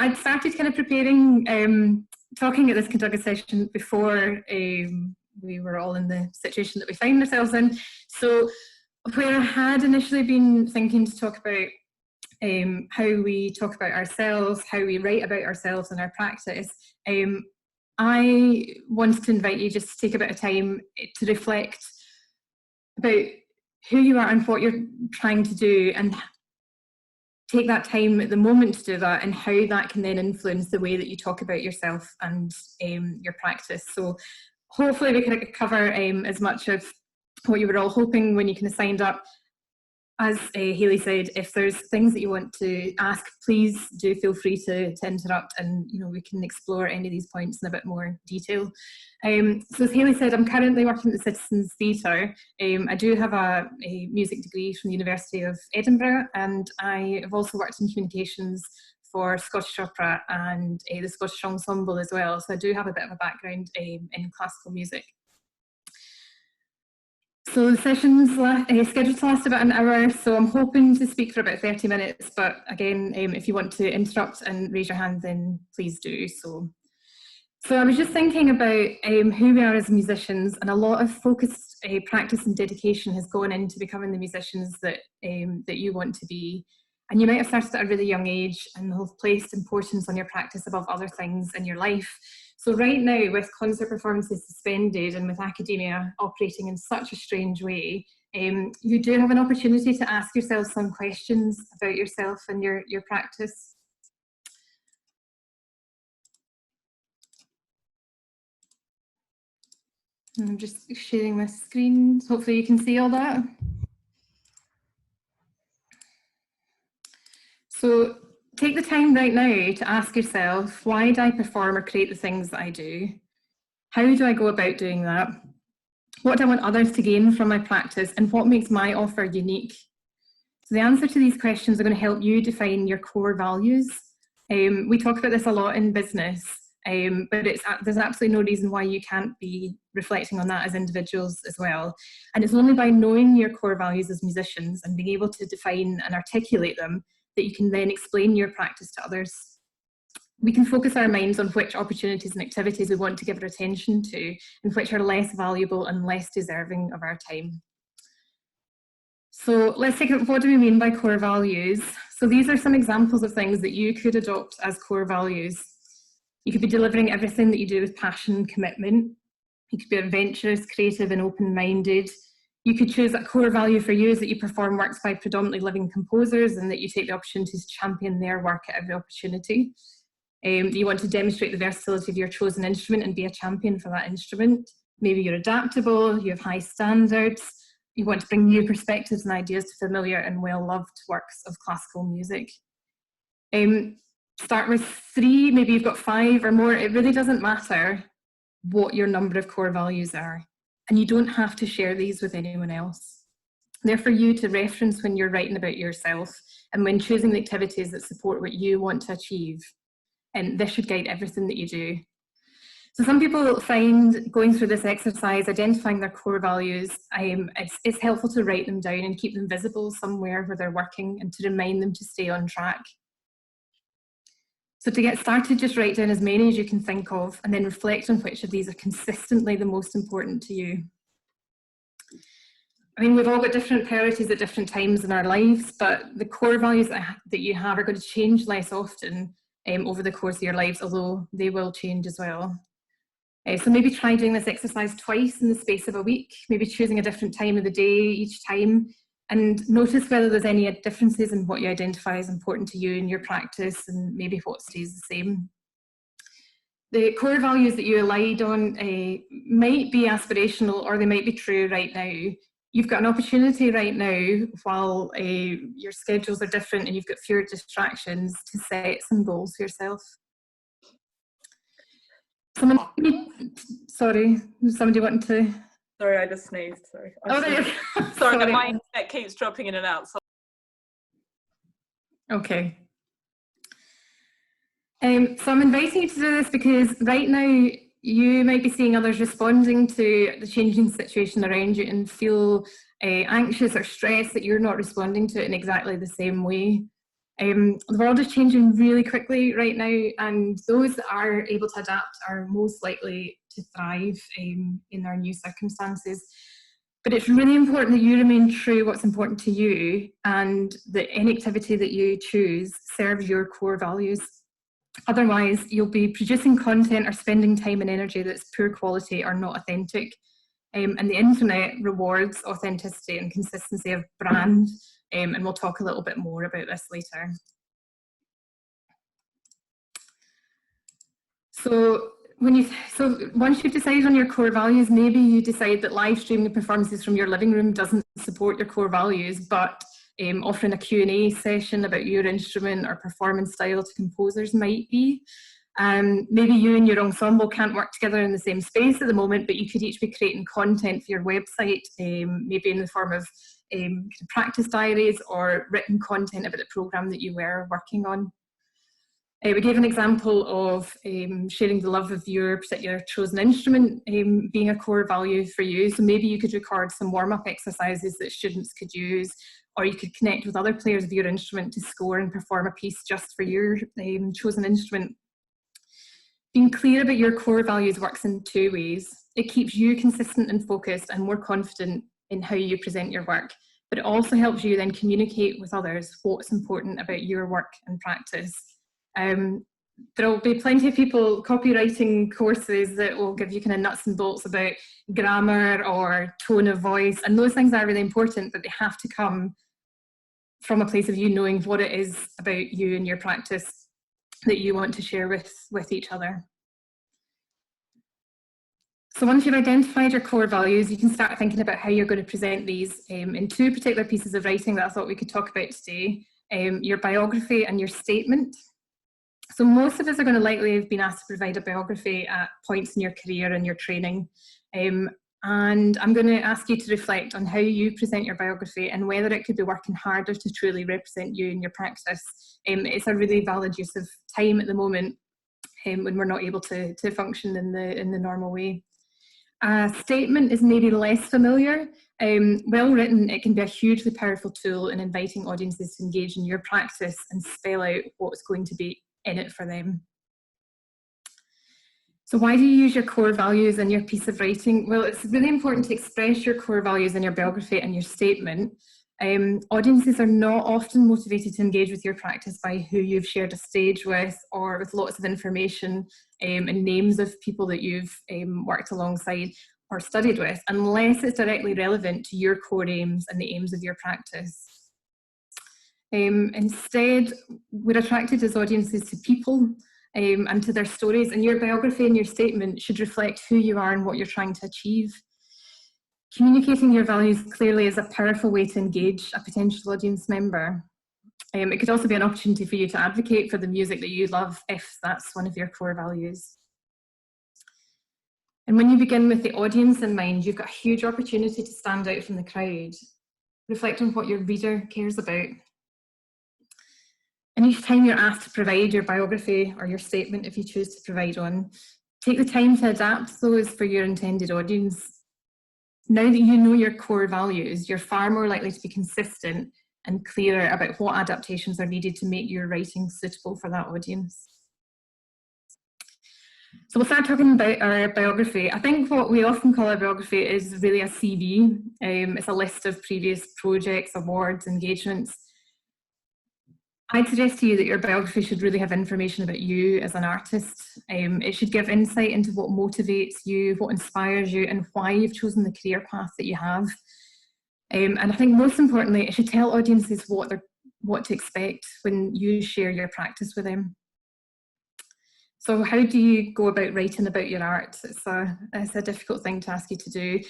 I'd started kind of preparing, talking at this Cadogan Session before we were all in the situation that we find ourselves in. So where I had initially been thinking to talk about how we talk about ourselves, how we write about ourselves in our practice, I wanted to invite you just to take a bit of time to reflect about who you are and what you're trying to do, and take that time at the moment to do that, and how that can then influence the way that you talk about yourself and your practice. So hopefully we can cover as much of what you were all hoping when you kind of signed up. As Hayley said, if there's things that you want to ask, please do feel free to interrupt, and we can explore any of these points in a bit more detail. So as Hayley said, I'm currently working at the Citizens Theatre. I do have a music degree from the University of Edinburgh, and I have also worked in communications for Scottish Opera and the Scottish Ensemble as well. So I do have a bit of a background in classical music. So the session's scheduled to last about an hour, so I'm hoping to speak for about 30 minutes, but again, if you want to interrupt and raise your hand, then please do so. So I was just thinking about who we are as musicians, and a lot of focused practice and dedication has gone into becoming the musicians that you want to be. And you might have started at a really young age and have placed importance on your practice above other things in your life. So right now, with concert performances suspended and with academia operating in such a strange way, you do have an opportunity to ask yourself some questions about yourself and your practice. I'm just sharing my screen, so hopefully you can see all that. So take the time right now to ask yourself, why do I perform or create the things that I do? How do I go about doing that? What do I want others to gain from my practice, and what makes my offer unique? So the answer to these questions are going to help you define your core values. We talk about this a lot in business, but there's absolutely no reason why you can't be reflecting on that as individuals as well. And it's only by knowing your core values as musicians and being able to define and articulate them that you can then explain your practice to others. We can focus our minds on which opportunities and activities we want to give our attention to, and which are less valuable and less deserving of our time. So let's take it, what do we mean by core values? So these are some examples of things that you could adopt as core values. You could be delivering everything that you do with passion and commitment. You could be adventurous, creative and open-minded. You could choose that core value for you is that you perform works by predominantly living composers, and that you take the opportunity to champion their work at every opportunity. You want to demonstrate the versatility of your chosen instrument and be a champion for that instrument. Maybe you're adaptable, you have high standards, you want to bring new perspectives and ideas to familiar and well-loved works of classical music. Start with 3, maybe you've got 5 or more. It really doesn't matter what your number of core values are. And you don't have to share these with anyone else. They're for you to reference when you're writing about yourself and when choosing the activities that support what you want to achieve. And this should guide everything that you do. So some people find going through this exercise, identifying their core values, it's helpful to write them down and keep them visible somewhere where they're working, and to remind them to stay on track. So to get started, just write down as many as you can think of, and then reflect on which of these are consistently the most important to you. I mean, we've all got different priorities at different times in our lives, but the core values that you have are going to change less often over the course of your lives, although they will change as well. So maybe try doing this exercise twice in the space of a week, maybe choosing a different time of the day each time, and notice whether there's any differences in what you identify as important to you in your practice, and maybe what stays the same. The core values that you relied on might be aspirational, or they might be true right now. You've got an opportunity right now, while your schedules are different and you've got fewer distractions, to set some goals for yourself. Sorry, somebody wanting to? Sorry, I just sneezed, sorry. Sorry, my internet keeps dropping in and out. So. Okay. So I'm inviting you to do this because right now you might be seeing others responding to the changing situation around you and feel anxious or stressed that you're not responding to it in exactly the same way. The world is changing really quickly right now, and those that are able to adapt are most likely to thrive in their new circumstances. But it's really important that you remain true to what's important to you, and that any activity that you choose serves your core values. Otherwise, you'll be producing content or spending time and energy that's poor quality or not authentic. And the internet rewards authenticity and consistency of brand, and we'll talk a little bit more about this later. So once you've decided on your core values, maybe you decide that live streaming performances from your living room doesn't support your core values, but offering a Q&A session about your instrument or performance style to composers might be. Maybe you and your ensemble can't work together in the same space at the moment, but you could each be creating content for your website, maybe in the form of practice diaries or written content about the programme that you were working on. We gave an example of sharing the love of your particular chosen instrument being a core value for you. So maybe you could record some warm-up exercises that students could use, or you could connect with other players of your instrument to score and perform a piece just for your chosen instrument. Being clear about your core values works in two ways. It keeps you consistent and focused and more confident in how you present your work, but it also helps you then communicate with others what's important about your work and practice. There will be plenty of people copywriting courses that will give you kind of nuts and bolts about grammar or tone of voice, and those things are really important, but they have to come from a place of you knowing what it is about you and your practice that you want to share with each other. So once you've identified your core values, you can start thinking about how you're going to present these in two particular pieces of writing that I thought we could talk about today, your biography and your statement. So most of us are going to likely have been asked to provide a biography at points in your career and your training. And I'm going to ask you to reflect on how you present your biography and whether it could be working harder to truly represent you in your practice. It's a really valid use of time at the moment when we're not able to function in the normal way. A statement is maybe less familiar. Well written, it can be a hugely powerful tool in inviting audiences to engage in your practice and spell out what's going to be in it for them. So why do you use your core values in your piece of writing? Well, it's really important to express your core values in your biography and your statement. Audiences are not often motivated to engage with your practice by who you've shared a stage with, or with lots of information and names of people that you've worked alongside or studied with, unless it's directly relevant to your core aims and the aims of your practice. Instead, we're attracted as audiences to people and to their stories, and your biography and your statement should reflect who you are and what you're trying to achieve. Communicating your values clearly is a powerful way to engage a potential audience member. It could also be an opportunity for you to advocate for the music that you love if that's one of your core values. And when you begin with the audience in mind, you've got a huge opportunity to stand out from the crowd. Reflect on what your reader cares about. And each time you're asked to provide your biography or your statement, if you choose to provide one, take the time to adapt those for your intended audience. Now that you know your core values, you're far more likely to be consistent and clearer about what adaptations are needed to make your writing suitable for that audience. So we'll start talking about our biography. I think what we often call a biography is really a CV. It's a list of previous projects, awards, engagements. I'd suggest to you that your biography should really have information about you as an artist. It should give insight into what motivates you, what inspires you, and why you've chosen the career path that you have. And I think most importantly, it should tell audiences what to expect when you share your practice with them. So how do you go about writing about your art? It's a difficult thing to ask you to do.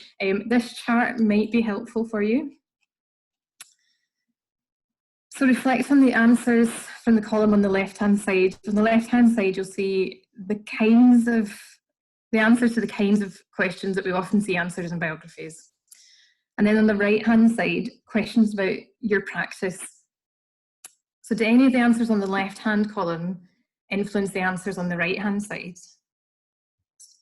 This chart might be helpful for you. So reflect on the answers from the column on the left-hand side. On the left-hand side, you'll see the answers to the kinds of questions that we often see answered in biographies. And then on the right-hand side, questions about your practice. So do any of the answers on the left-hand column influence the answers on the right-hand side?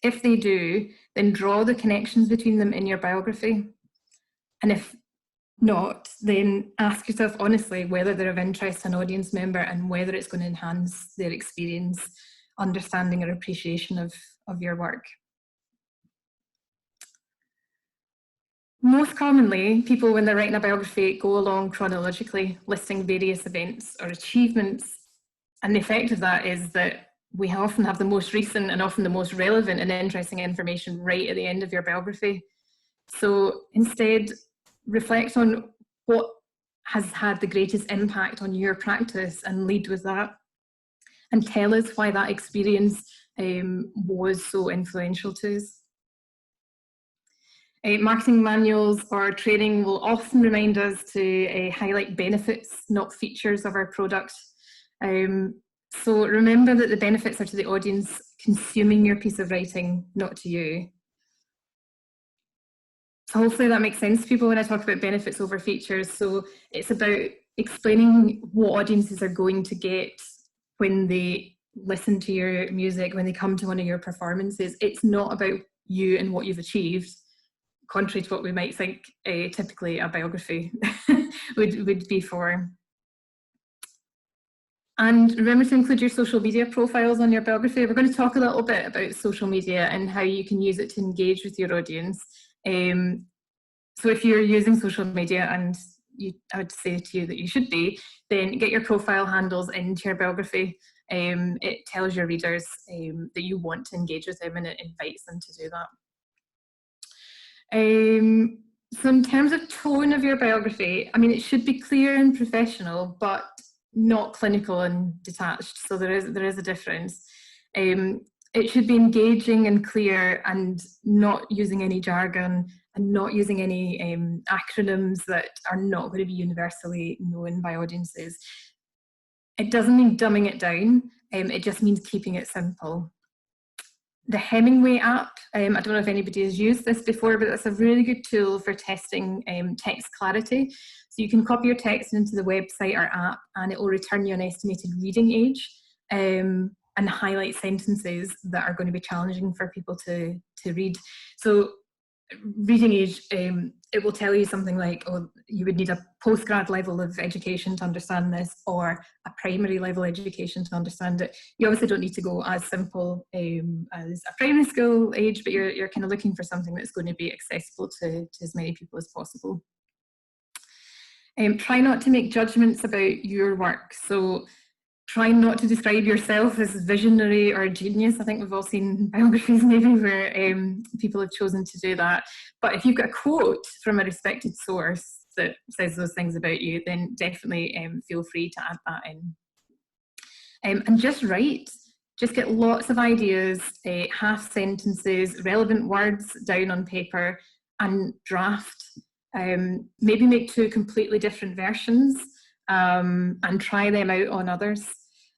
If they do, then draw the connections between them in your biography. And if not, then ask yourself honestly whether they're of interest to an audience member and whether it's going to enhance their experience, understanding, or appreciation of your work. Most commonly, people, when they're writing a biography, go along chronologically, listing various events or achievements. And the effect of that is that we often have the most recent and often the most relevant and interesting information right at the end of your biography. So instead, reflect on what has had the greatest impact on your practice and lead with that. And tell us why that experience was so influential to us. Marketing manuals or training will often remind us to highlight benefits, not features of our product. So remember that the benefits are to the audience consuming your piece of writing, not to you. So hopefully that makes sense to people when I talk about benefits over features. So it's about explaining what audiences are going to get when they listen to your music, when they come to one of your performances. It's not about you and what you've achieved, contrary to what we might think typically a biography would be for. And remember to include your social media profiles on your biography. We're going to talk a little bit about social media and how you can use it to engage with your audience. So if you're using social media, and I would say to you that you should be, then get your profile handles into your biography. It tells your readers that you want to engage with them, and it invites them to do that. So in terms of tone of your biography, I mean, it should be clear and professional, but not clinical and detached. So there is a difference. It should be engaging and clear and not using any jargon and not using any acronyms that are not going to be universally known by audiences. It doesn't mean dumbing it down. It just means keeping it simple. The Hemingway app, I don't know if anybody has used this before, but it's a really good tool for testing text clarity. So you can copy your text into the website or app, and it will return you an estimated reading age and highlight sentences that are going to be challenging for people to read. So reading age, it will tell you something like, oh, you would need a postgrad level of education to understand this, or a primary level education to understand it. You obviously don't need to go as simple as a primary school age, but you're kind of looking for something that's going to be accessible to as many people as possible. Try not to make judgments about your work. So try not to describe yourself as visionary or genius. I think we've all seen biographies maybe where people have chosen to do that. But if you've got a quote from a respected source that says those things about you, then definitely feel free to add that in. And just write. Just get lots of ideas, half sentences, relevant words down on paper, and draft. Maybe make 2 completely different versions and try them out on others,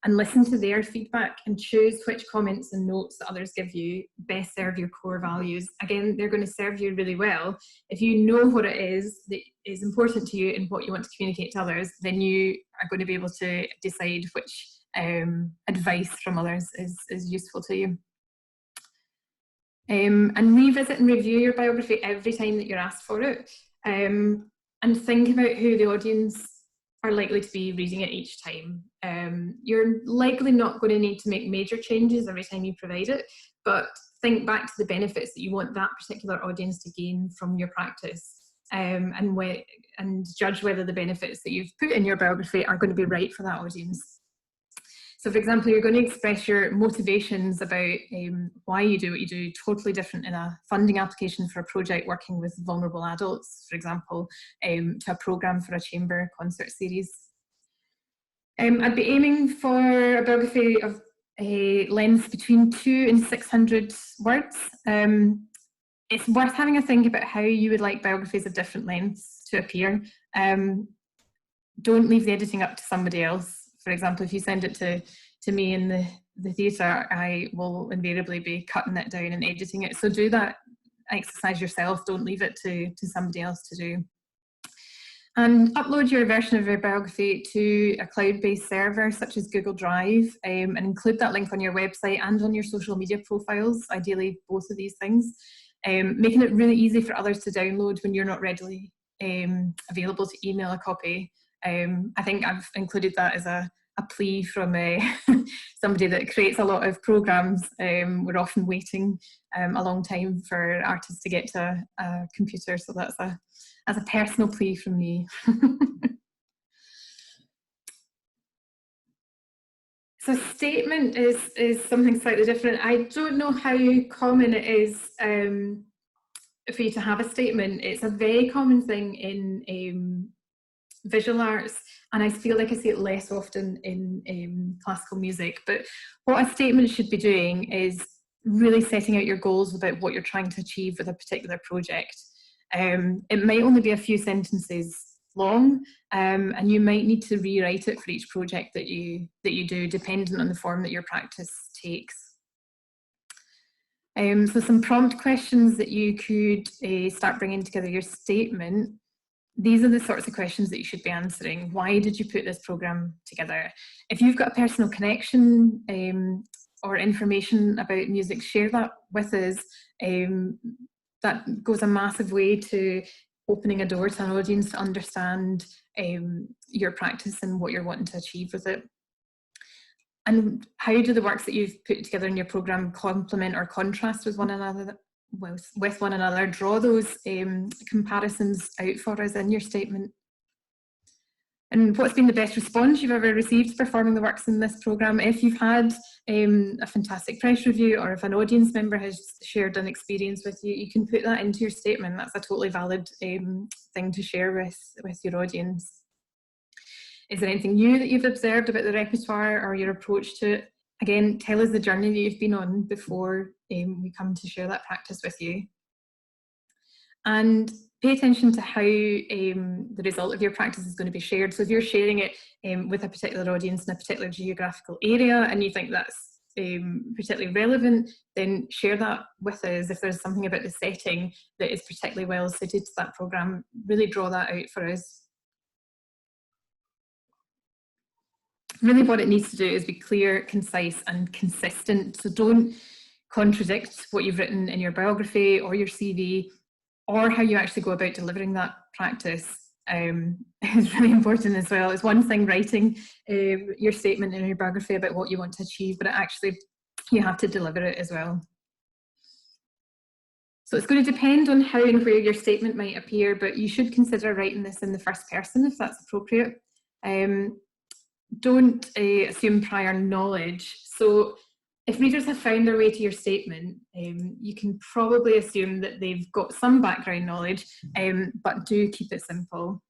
and listen to their feedback and choose which comments and notes that others give you best serve your core values. Again, they're going to serve you really well. If you know what it is that is important to you and what you want to communicate to others, then you are going to be able to decide which advice from others is useful to you. And revisit and review your biography every time that you're asked for it. And think about who the audience are likely to be reading it each time. You're likely not going to need to make major changes every time you provide it, but think back to the benefits that you want that particular audience to gain from your practice, and judge whether the benefits that you've put in your biography are going to be right for that audience. So for example, you're going to express your motivations about why you do what you do totally different in a funding application for a project working with vulnerable adults, for example, to a programme for a chamber concert series. I'd be aiming for a biography of a length between 200 and 600 words. It's worth having a think about how you would like biographies of different lengths to appear. Don't leave the editing up to somebody else. For example, if you send it to me in the theatre, I will invariably be cutting it down and editing it. So do that exercise yourself. Don't leave it to somebody else to do. And upload your version of your biography to a cloud-based server such as Google Drive, and include that link on your website and on your social media profiles, ideally both of these things, making it really easy for others to download when you're not ready available to email a copy. I think I've included that as a plea from somebody that creates a lot of programs. We're often waiting a long time for artists to get to a computer, so that's a personal plea from me. So statement is something slightly different. I don't know how common it is for you to have a statement. It's a very common thing in visual arts, and I feel like I see it less often in classical music. But what a statement should be doing is really setting out your goals about what you're trying to achieve with a particular project. It might only be a few sentences long, and you might need to rewrite it for each project that you do, depending on the form that your practice takes. So some prompt questions that you could start bringing together your statement. These are the sorts of questions that you should be answering. Why did you put this program together? If you've got a personal connection or information about music, share that with us. That goes a massive way to opening a door to an audience to understand your practice and what you're wanting to achieve with it. And how do the works that you've put together in your program complement or contrast with one another? Draw those comparisons out for us in your statement. And what's been the best response you've ever received performing the works in this programme? If you've had a fantastic press review, or if an audience member has shared an experience with you, you can put that into your statement. That's a totally valid thing to share with your audience. Is there anything new that you've observed about the repertoire or your approach to it? Again, tell us the journey that you've been on before we come to share that practice with you. And pay attention to how the result of your practice is going to be shared. So if you're sharing it with a particular audience in a particular geographical area and you think that's particularly relevant, then share that with us. If there's something about the setting that is particularly well suited to that programme, really draw that out for us. Really what it needs to do is be clear, concise and consistent. So don't contradict what you've written in your biography or your CV, or how you actually go about delivering that practice is really important as well. It's one thing writing your statement in your biography about what you want to achieve, but actually you have to deliver it as well. So it's going to depend on how and where your statement might appear, but you should consider writing this in the first person if that's appropriate. Don't assume prior knowledge. So if readers have found their way to your statement, you can probably assume that they've got some background knowledge, but do keep it simple.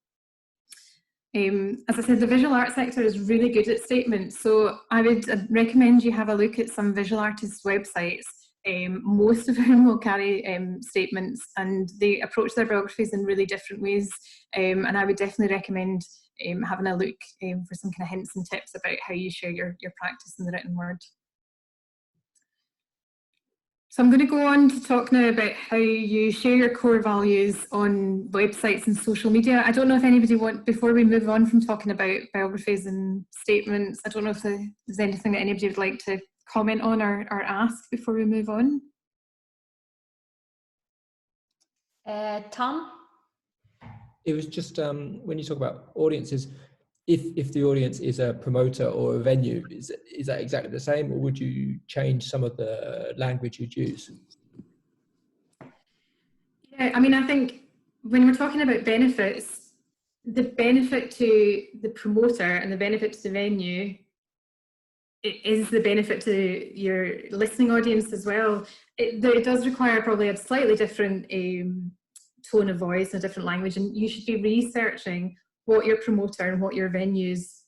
As I said, the visual arts sector is really good at statements, so I would recommend you have a look at some visual artists' websites. Most of whom will carry statements, and they approach their biographies in really different ways, and I would definitely recommend having a look for some kind of hints and tips about how you share your practice in the written word. So I'm going to go on to talk now about how you share your core values on websites and social media. I don't know if anybody before we move on from talking about biographies and statements, I don't know if there's anything that anybody would like to comment on or ask before we move on. Tom? It was just when you talk about audiences, if the audience is a promoter or a venue, is that exactly the same, or would you change some of the language you'd use? Yeah, I mean, I think when we're talking about benefits, the benefit to the promoter and the benefit to the venue is the benefit to your listening audience as well. It does require probably a slightly different tone of voice and a different language, and you should be researching what your promoter and what your venue's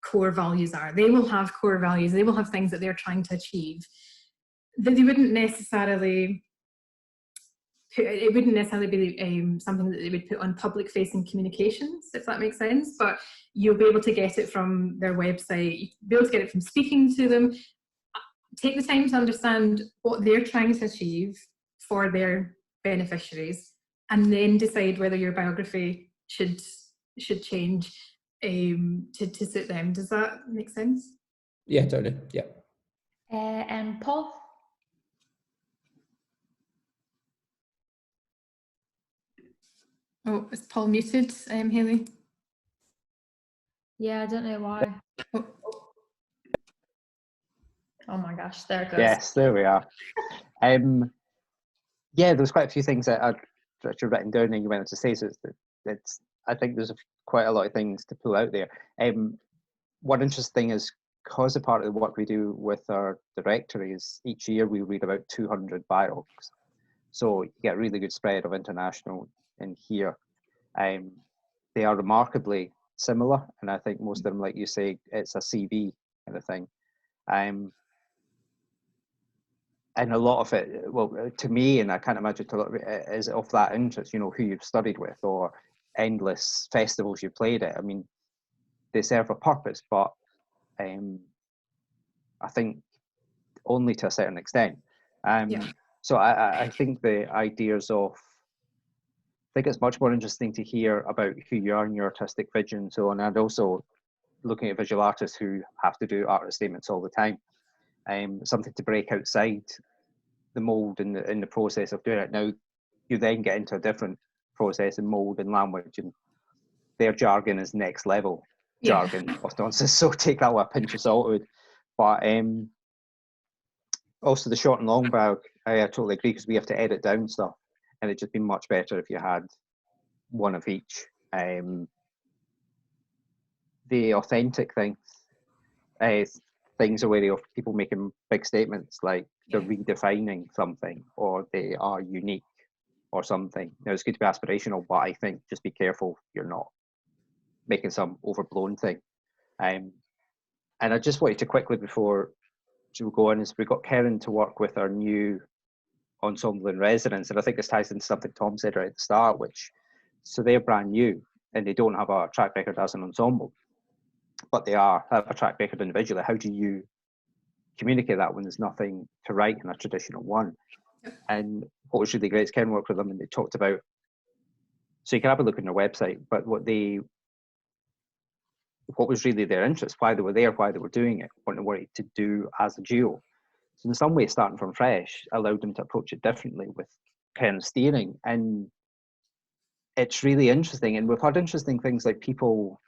core values are. They will have core values, they will have things that they're trying to achieve. That they wouldn't necessarily, it wouldn't necessarily be something that they would put on public-facing communications, if that makes sense, but you'll be able to get it from their website, you'll be able to get it from speaking to them. Take the time to understand what they're trying to achieve for their beneficiaries, and then decide whether your biography should change to suit them. Does that make sense? Yeah, totally. Yeah. And Paul? Oh, is Paul muted, Hayley? Yeah, I don't know why. Oh, Oh my gosh, there it goes. Yes, there we are. Yeah, there's quite a few things that I'd written down and you went on to say, so it's I think there's quite a lot of things to pull out there. One interesting thing is, because a part of the work we do with our directory is each year we read about 200 bios. So you get a really good spread of international in here. They are remarkably similar, and I think most of them, like you say, it's a CV kind of thing. And a lot of it, well, to me, and I can't imagine to a lot of it, is of that interest, you know, who you've studied with or endless festivals you've played at. I mean, they serve a purpose, but I think only to a certain extent. So I think the ideas of, I think it's much more interesting to hear about who you are and your artistic vision and so on, and also looking at visual artists who have to do artist statements all the time. Something to break outside the mold in the process of doing it. Now, you then get into a different process in mold and language, and their jargon is next level jargon of nonsense. So take that with a pinch of salt. But also the short and long bio, I totally agree, because we have to edit down stuff, and it'd just be much better if you had one of each. The authentic things are wary of people making big statements like they're redefining something or they are unique or something. Now, it's good to be aspirational, but I think just be careful you're not making some overblown thing. And I just wanted to quickly, before we go on, is we got Keren to work with our new ensemble in residence, and I think this ties into something Tom said right at the start, so they're brand new and they don't have a track record as an ensemble, but they have a track record individually. How do you communicate that when there's nothing to write in a traditional one? And what was really great is Keren worked with them and they talked about, so you can have a look on their website, but what was really their interest, why they were there, why they were doing it, what they wanted to do as a duo. So in some ways, starting from fresh allowed them to approach it differently with Keren steering. And it's really interesting. And we've had interesting things like people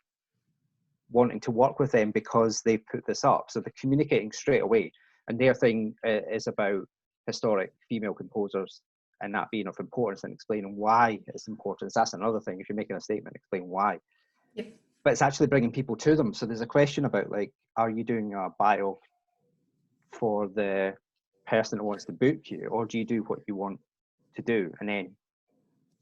wanting to work with them because they put this up. So they're communicating straight away. And their thing is about historic female composers and that being of importance and explaining why it's important. That's another thing. If you're making a statement, explain why. Yep. But it's actually bringing people to them. So there's a question about, like, are you doing a bio for the person that wants to book you, or do you do what you want to do and then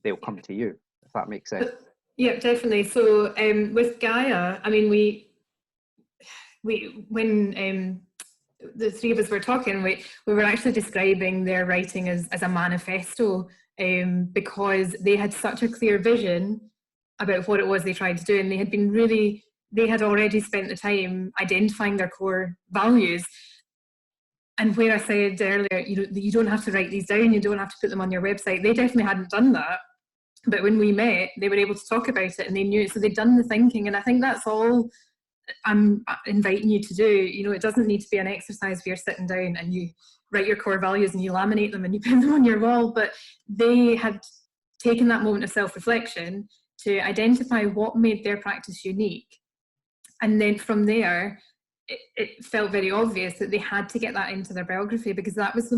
they'll come to you, if that makes sense? Yeah, definitely. So with Gaia, I mean, we when the three of us were talking, we were actually describing their writing as a manifesto, because they had such a clear vision about what it was they tried to do, and they had already spent the time identifying their core values. And where I said earlier, you don't have to write these down, you don't have to put them on your website, they definitely hadn't done that. But when we met, they were able to talk about it and they knew it, so they'd done the thinking. And I think that's all I'm inviting you to do. It doesn't need to be an exercise where you're sitting down and you write your core values and you laminate them and you put them on your wall. But they had taken that moment of self-reflection to identify what made their practice unique. And then from there, it felt very obvious that they had to get that into their biography, because that was the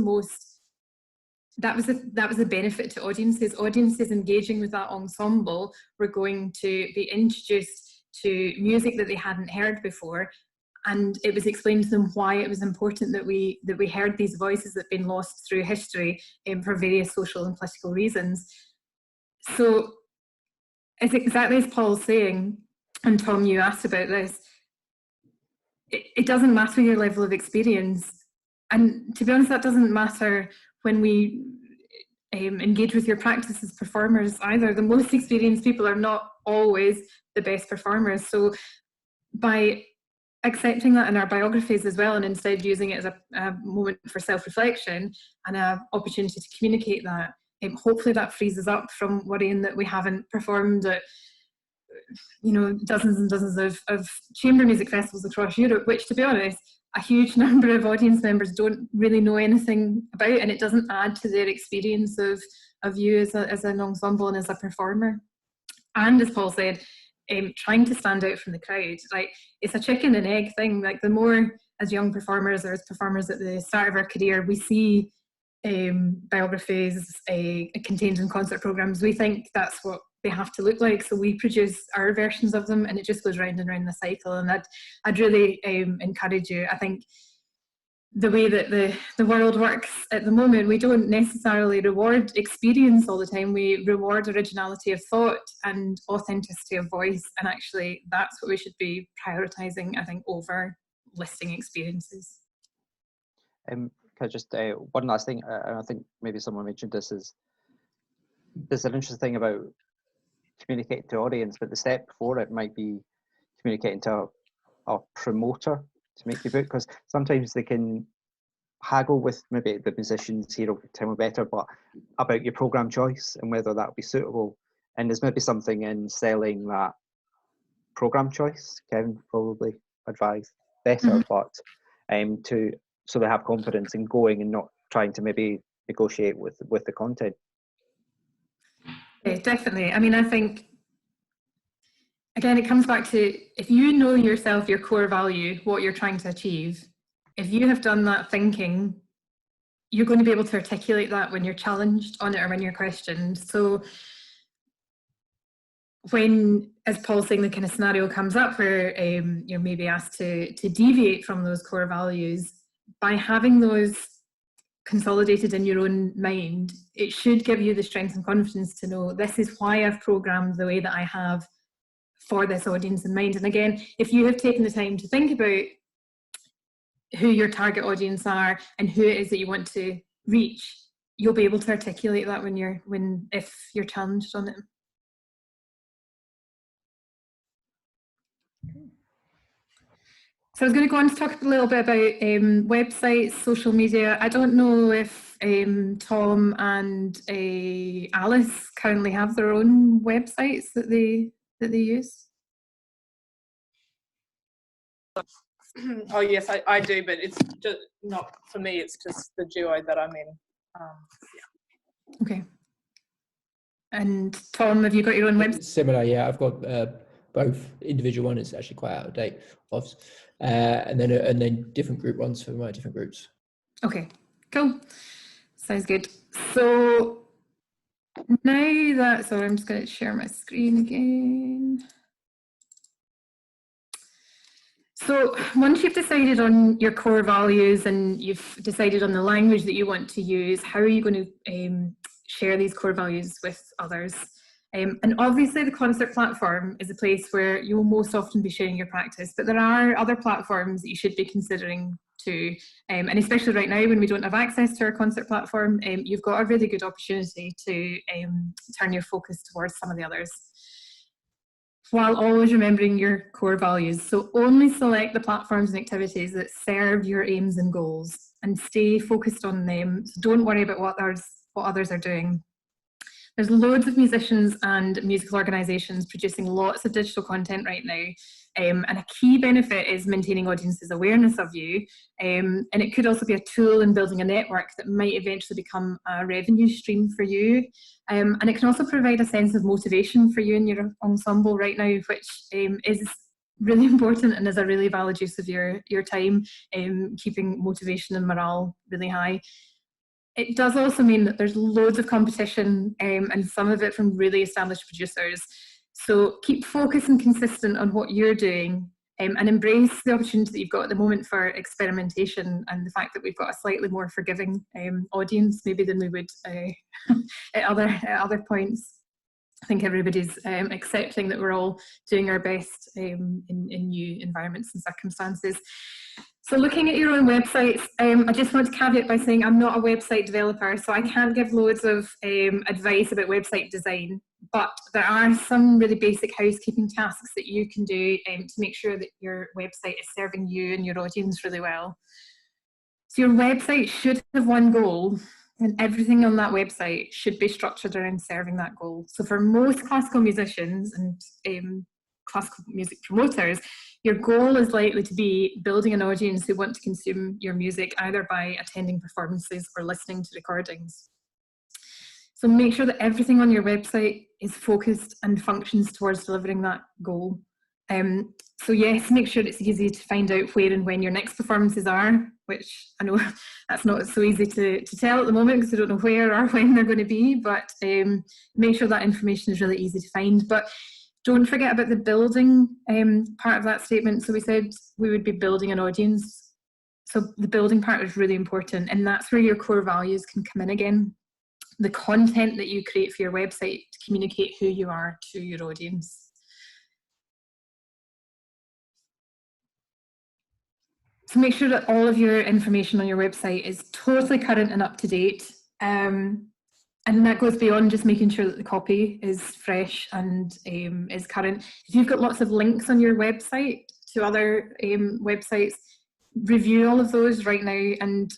benefit to audiences. Audiences engaging with that ensemble were going to be introduced to music that they hadn't heard before, and it was explained to them why it was important that we heard these voices that had been lost through history for various social and political reasons. So it's exactly as Paul's saying, and Tom, you asked about this, it doesn't matter your level of experience, and to be honest, that doesn't matter when we engage with your practice as performers either. The most experienced people are not always the best performers. So by accepting that in our biographies as well, and instead using it as a moment for self-reflection and an opportunity to communicate that, hopefully that frees us up from worrying that we haven't performed at dozens and dozens of chamber music festivals across Europe, which, to be honest, a huge number of audience members don't really know anything about, and it doesn't add to their experience of you as an ensemble and as a performer. And as Paul said, trying to stand out from the crowd. Like, it's a chicken and egg thing. Like, the more as young performers or as performers at the start of our career, we see biographies contained in concert programs, we think that's what they have to look like, so we produce our versions of them, and it just goes round and round the cycle. And I'd really encourage you. I think the way that the world works at the moment, we don't necessarily reward experience all the time. We reward originality of thought and authenticity of voice, and actually that's what we should be prioritising, I think, over listing experiences. Just one last thing, I think maybe someone mentioned this, is there's an interesting thing about communicating to audience, but the step before it might be communicating to a promoter to make your book, because sometimes they can haggle with maybe the musicians here will tell me better, but about your program choice and whether that would be suitable. And there's maybe something in selling that program choice, Karen probably advise better, but so they have confidence in going and not trying to maybe negotiate with the content. Yeah, definitely. I mean, I think, again, it comes back to, if you know yourself, your core value, what you're trying to achieve, if you have done that thinking, you're going to be able to articulate that when you're challenged on it or when you're questioned. So when, as Paul's saying, the kind of scenario comes up where you're maybe asked to deviate from those core values, by having those consolidated in your own mind, it should give you the strength and confidence to know this is why I've programmed the way that I have for this audience in mind. And again, if you have taken the time to think about who your target audience are and who it is that you want to reach, you'll be able to articulate that if you're challenged on it. So I was going to go on to talk a little bit about websites, social media. I don't know if Tom and Alice currently have their own websites that they use. Oh yes, I do, but it's just not for me. It's just the duo that I'm in. Yeah. Okay. And Tom, have you got your own website? Similar, yeah. I've got both. Individual one is actually quite out of date, and then different group ones for my different groups. Okay, cool. Sounds good. So now so I'm just going to share my screen again. So once you've decided on your core values and you've decided on the language that you want to use, how are you going to share these core values with others? And obviously the concert platform is a place where you will most often be sharing your practice, but there are other platforms that you should be considering too. And especially right now when we don't have access to our concert platform, you've got a really good opportunity to turn your focus towards some of the others, while always remembering your core values. So only select the platforms and activities that serve your aims and goals and stay focused on them. So don't worry about what others are doing. There's loads of musicians and musical organisations producing lots of digital content right now. And a key benefit is maintaining audiences' awareness of you. And it could also be a tool in building a network that might eventually become a revenue stream for you. And it can also provide a sense of motivation for you and your ensemble right now, which is really important and is a really valid use of your time, keeping motivation and morale really high. It does also mean that there's loads of competition and some of it from really established producers. So keep focused and consistent on what you're doing and embrace the opportunity that you've got at the moment for experimentation and the fact that we've got a slightly more forgiving audience maybe than we would at other points. I think everybody's accepting that we're all doing our best in new environments and circumstances. So looking at your own websites, I just want to caveat by saying I'm not a website developer, so I can't give loads of advice about website design, but there are some really basic housekeeping tasks that you can do to make sure that your website is serving you and your audience really well. So your website should have one goal, and everything on that website should be structured around serving that goal. So for most classical musicians and classical music promoters, your goal is likely to be building an audience who want to consume your music either by attending performances or listening to recordings. So make sure that everything on your website is focused and functions towards delivering that goal. So yes, make sure it's easy to find out where and when your next performances are, which I know that's not so easy to tell at the moment because I don't know where or when they're going to be, but make sure that information is really easy to find. But don't forget about the building part of that statement. So we said we would be building an audience. So the building part is really important, and that's where your core values can come in again. The content that you create for your website to communicate who you are to your audience. So make sure that all of your information on your website is totally current and up to date. And that goes beyond just making sure that the copy is fresh and is current. If you've got lots of links on your website to other websites, review all of those right now and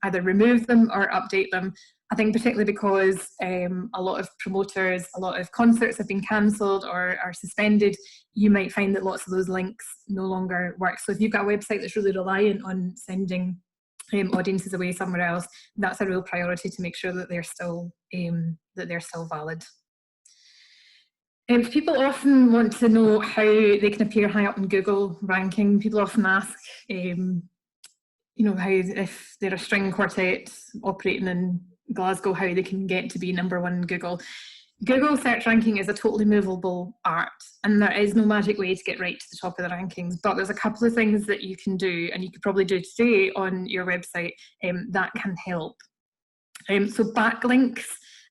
either remove them or update them. I think particularly because a lot of promoters, a lot of concerts have been cancelled or are suspended, you might find that lots of those links no longer work. So if you've got a website that's really reliant on sending audiences away somewhere else, that's a real priority to make sure that they're still valid. People often want to know how they can appear high up in Google ranking. People often ask, you know, how if they're a string quartet operating in Glasgow, how they can get to be #1 in Google. Google search ranking is a totally movable art, and there is no magic way to get right to the top of the rankings, but there's a couple of things that you can do, and you could probably do today on your website that can help. So backlinks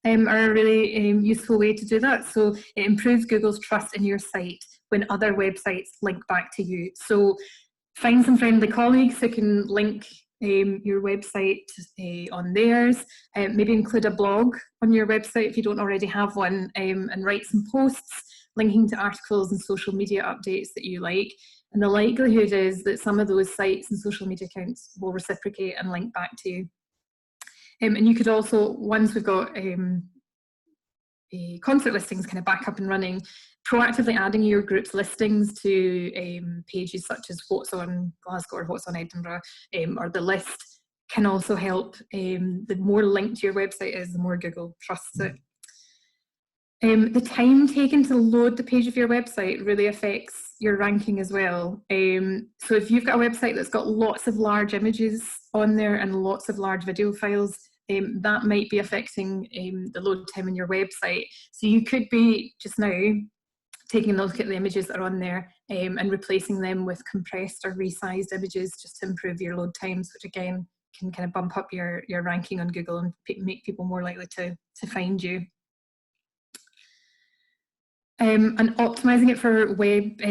are a really useful way to do that. So it improves Google's trust in your site when other websites link back to you. So find some friendly colleagues who can link your website on theirs. Maybe include a blog on your website if you don't already have one, and write some posts linking to articles and social media updates that you like. And the likelihood is that some of those sites and social media accounts will reciprocate and link back to you. And you could also, once we've got concert listings kind of back up and running, proactively adding your group's listings to pages such as What's on Glasgow or What's on Edinburgh, or the list can also help. The more linked your website is, the more Google trusts it. The time taken to load the page of your website really affects your ranking as well. So if you've got a website that's got lots of large images on there and lots of large video files, that might be affecting the load time on your website. So you could be just now taking a look at the images that are on there and replacing them with compressed or resized images just to improve your load times, which again can kind of bump up your ranking on Google and make people more likely to find you. And optimizing it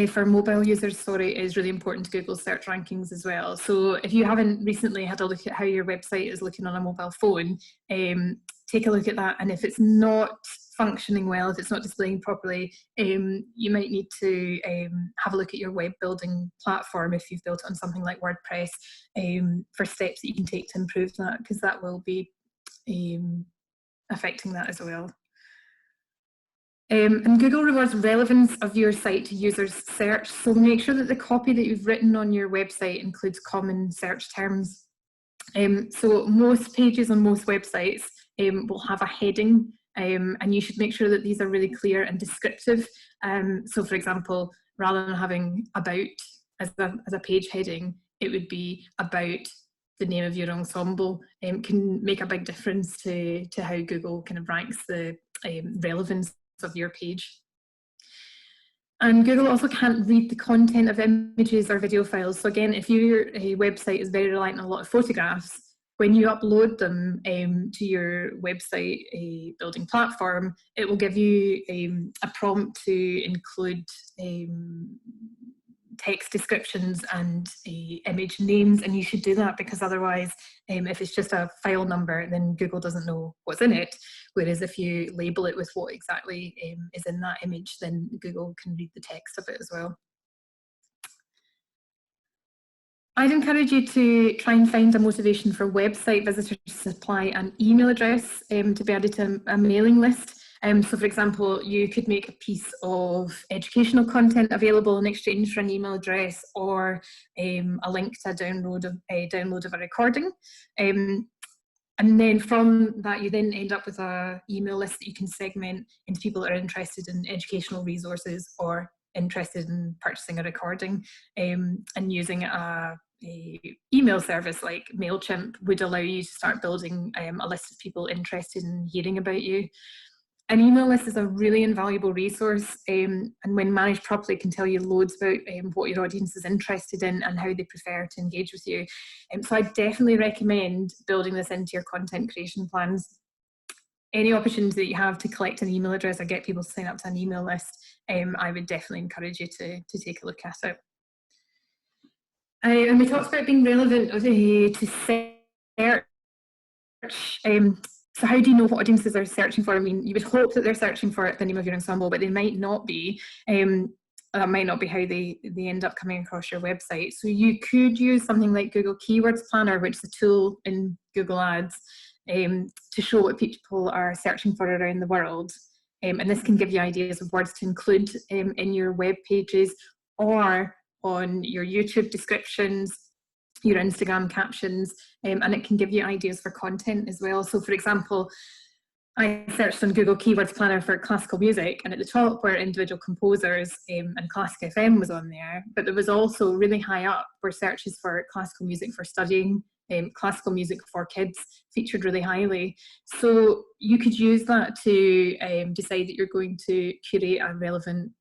for mobile users, is really important to Google search rankings as well. So if you haven't recently had a look at how your website is looking on a mobile phone, take a look at that. And if it's not functioning well, if it's not displaying properly, you might need to have a look at your web building platform if you've built it on something like WordPress, for steps that you can take to improve that, because that will be affecting that as well. And Google rewards relevance of your site to users' search, so make sure that the copy that you've written on your website includes common search terms. So most pages on most websites will have a heading, and you should make sure that these are really clear and descriptive. So for example, rather than having about as a page heading, it would be about the name of your ensemble. Can make a big difference to how Google kind of ranks the relevance of your page. And Google also can't read the content of images or video files. So again, if your website is very reliant on a lot of photographs, when you upload them to your website building platform, it will give you a prompt to include text descriptions and image names, and you should do that, because otherwise if it's just a file number, then Google doesn't know what's in it, whereas if you label it with what exactly is in that image, then Google can read the text of it as well. I'd encourage you to try and find a motivation for website visitors to supply an email address to be added to a mailing list. So for example, you could make a piece of educational content available in exchange for an email address, or a link to a download of a recording. And then from that, you then end up with an email list that you can segment into people that are interested in educational resources or interested in purchasing a recording, and using a email service like MailChimp would allow you to start building a list of people interested in hearing about you. An email list is a really invaluable resource, and when managed properly can tell you loads about what your audience is interested in and how they prefer to engage with you. So I definitely recommend building this into your content creation plans. Any opportunity that you have to collect an email address or get people to sign up to an email list, I would definitely encourage you to take a look at it. And we talked about being relevant to search. So how do you know what audiences are searching for? I mean, you would hope that they're searching for the name of your ensemble, but they might not be. That might not be how they end up coming across your website. So you could use something like Google Keywords Planner, which is a tool in Google Ads, to show what people are searching for around the world. And this can give you ideas of words to include in your web pages or on your YouTube descriptions, your Instagram captions, and it can give you ideas for content as well. So for example, I searched on Google Keywords Planner for classical music, and at the top were individual composers, and Classic FM was on there, but there was also really high up were searches for classical music for studying, classical music for kids featured really highly. So you could use that to decide that you're going to curate a relevant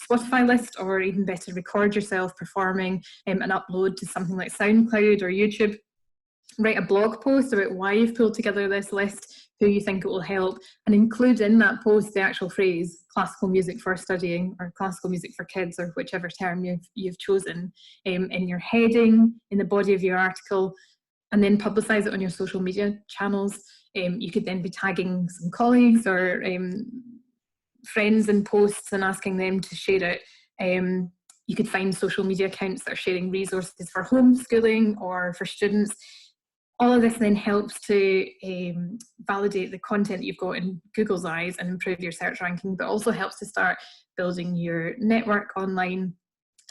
Spotify list, or even better, record yourself performing and upload to something like SoundCloud or YouTube. Write a blog post about why you've pulled together this list, who you think it will help, and include in that post the actual phrase classical music for studying or classical music for kids, or whichever term you've chosen, in your heading, in the body of your article, and then publicize it on your social media channels. You could then be tagging some colleagues or friends in posts and asking them to share it. You could find social media accounts that are sharing resources for homeschooling or for students. All of this then helps to validate the content that you've got in Google's eyes and improve your search ranking, but also helps to start building your network online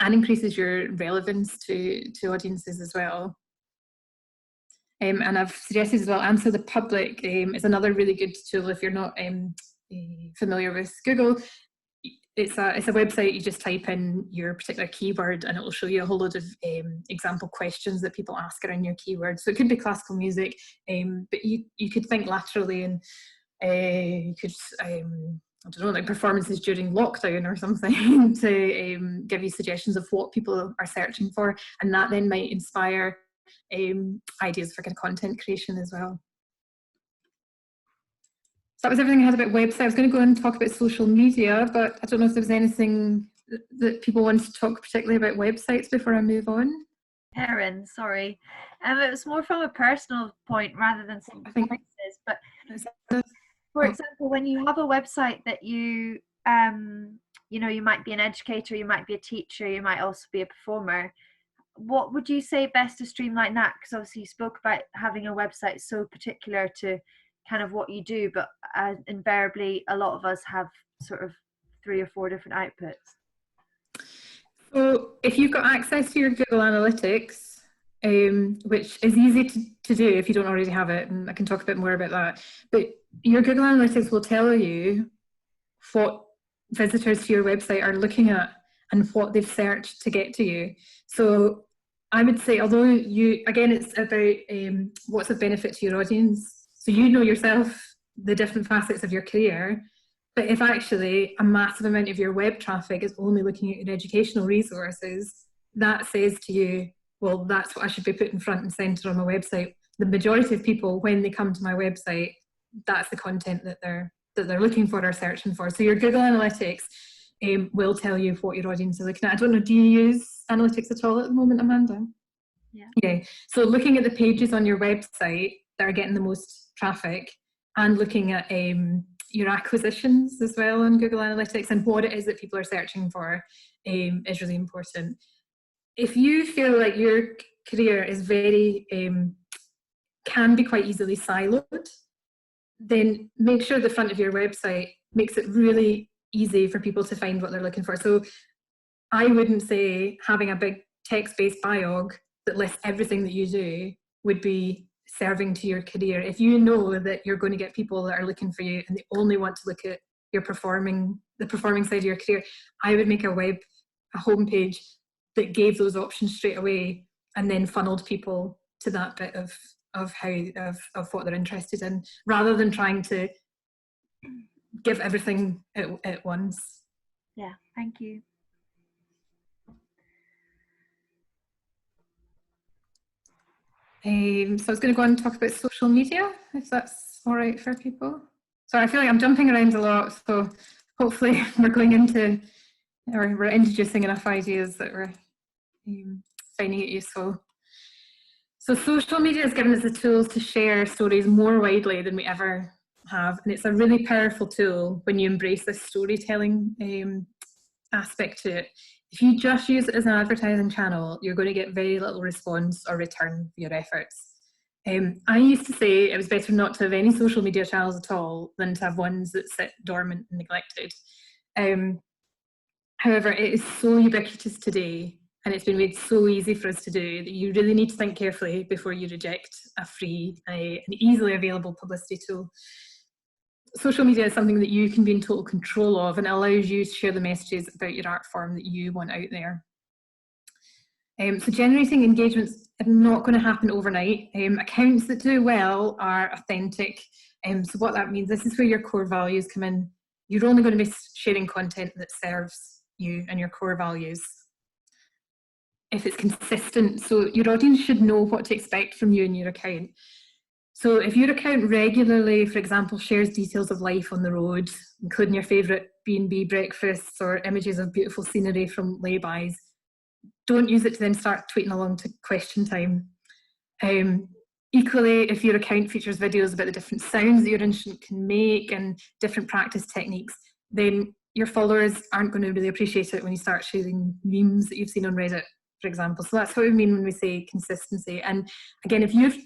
and increases your relevance to audiences as well. And I've suggested as well, Answer the Public is another really good tool if you're not familiar with Google. It's a website. You just type in your particular keyword and it will show you a whole load of example questions that people ask around your keyword. So it could be classical music, but you could think laterally, and you could, I don't know, like performances during lockdown or something to give you suggestions of what people are searching for, and that then might inspire ideas for kind of content creation as well. So that was everything I had about website. I was going to go and talk about social media, but I don't know if there was anything that people wanted to talk particularly about websites before I move on. Keren, sorry. It was more from a personal point rather than some prices. But for example, when you have a website that you know, you might be an educator, you might be a teacher, you might also be a performer. What would you say best to streamline that? Because obviously you spoke about having a website so particular to kind of what you do, but invariably a lot of us have sort of 3 or 4 different outputs. So if you've got access to your Google Analytics, which is easy to do if you don't already have it, and I can talk a bit more about that, but your Google Analytics will tell you what visitors to your website are looking at and what they've searched to get to you. So I would say, although again, it's about what's of benefit to your audience. So you know yourself the different facets of your career, but if actually a massive amount of your web traffic is only looking at your educational resources, that says to you, well, that's what I should be putting front and centre on my website. The majority of people, when they come to my website, that's the content that they're looking for or searching for. So your Google Analytics will tell you what your audience is looking at. I don't know, do you use analytics at all at the moment, Amanda? Yeah. So looking at the pages on your website that are getting the most traffic, and looking at your acquisitions as well on Google Analytics and what it is that people are searching for is really important. If you feel like your career is very, can be quite easily siloed, then make sure the front of your website makes it really easy for people to find what they're looking for. So I wouldn't say having a big text-based biog that lists everything that you do would be serving to your career. If you know that you're going to get people that are looking for you and they only want to look at the performing side of your career, I would make a homepage that gave those options straight away, and then funneled people to that bit of what they're interested in, rather than trying to give everything at once. Yeah, thank you. So I was going to go on and talk about social media, if that's all right for people. So I feel like I'm jumping around a lot, so hopefully we're introducing enough ideas that we're finding it useful. So social media has given us the tools to share stories more widely than we ever have, and it's a really powerful tool when you embrace this storytelling aspect to it. If you just use it as an advertising channel, you're going to get very little response or return for your efforts. I used to say it was better not to have any social media channels at all than to have ones that sit dormant and neglected. However, it is so ubiquitous today, and it's been made so easy for us to do, that you really need to think carefully before you reject a free and easily available publicity tool. Social media is something that you can be in total control of, and it allows you to share the messages about your art form that you want out there. So generating engagements are not going to happen overnight. Accounts that do well are authentic. So what that means, this is where your core values come in. You're only going to be sharing content that serves you and your core values. If it's consistent, so your audience should know what to expect from you and your account. So if your account regularly, for example, shares details of life on the road, including your favourite B&B breakfasts or images of beautiful scenery from laybys, don't use it to then start tweeting along to question time. Equally, if your account features videos about the different sounds that your instrument can make and different practice techniques, then your followers aren't going to really appreciate it when you start sharing memes that you've seen on Reddit, for example. So that's what we mean when we say consistency. And again, if you've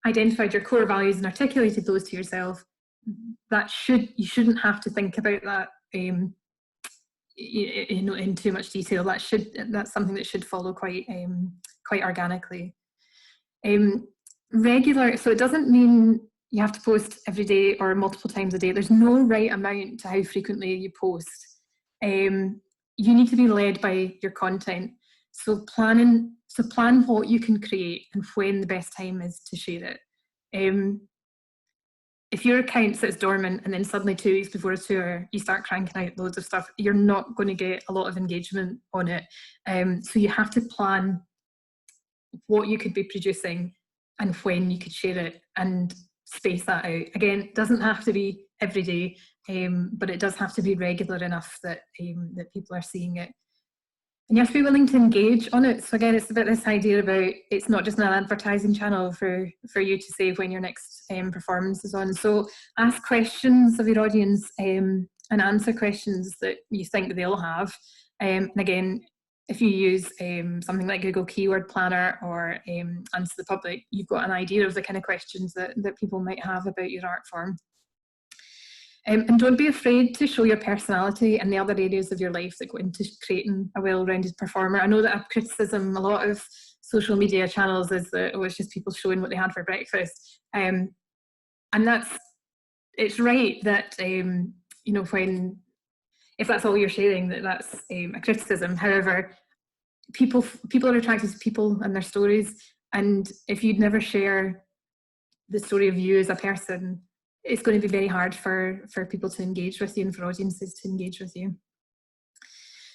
identified your core values and articulated those to yourself, you shouldn't have to think about that in too much detail. That's something that should follow quite organically. Regular, so it doesn't mean you have to post every day or multiple times a day. There's no right amount to how frequently you post. You need to be led by your content. So plan what you can create and when the best time is to share it. If your account sits dormant and then suddenly 2 weeks before a tour you start cranking out loads of stuff, you're not going to get a lot of engagement on it. So you have to plan what you could be producing and when you could share it, and space that out. Again, it doesn't have to be every day, but it does have to be regular enough that people are seeing it. And you have to be willing to engage on it. So again, it's about this idea about it's not just an advertising channel for you to say when your next performance is on. So ask questions of your audience and answer questions that you think they'll have. And again, if you use something like Google Keyword Planner or Answer the Public, you've got an idea of the kind of questions that people might have about your art form. And don't be afraid to show your personality and the other areas of your life that go into creating a well-rounded performer. I know that a criticism a lot of social media channels is that it's just people showing what they had for breakfast. And it's right that, if that's all you're sharing, that's a criticism. However, people are attracted to people and their stories. And if you'd never share the story of you as a person, it's going to be very hard for people to engage with you and for audiences to engage with you.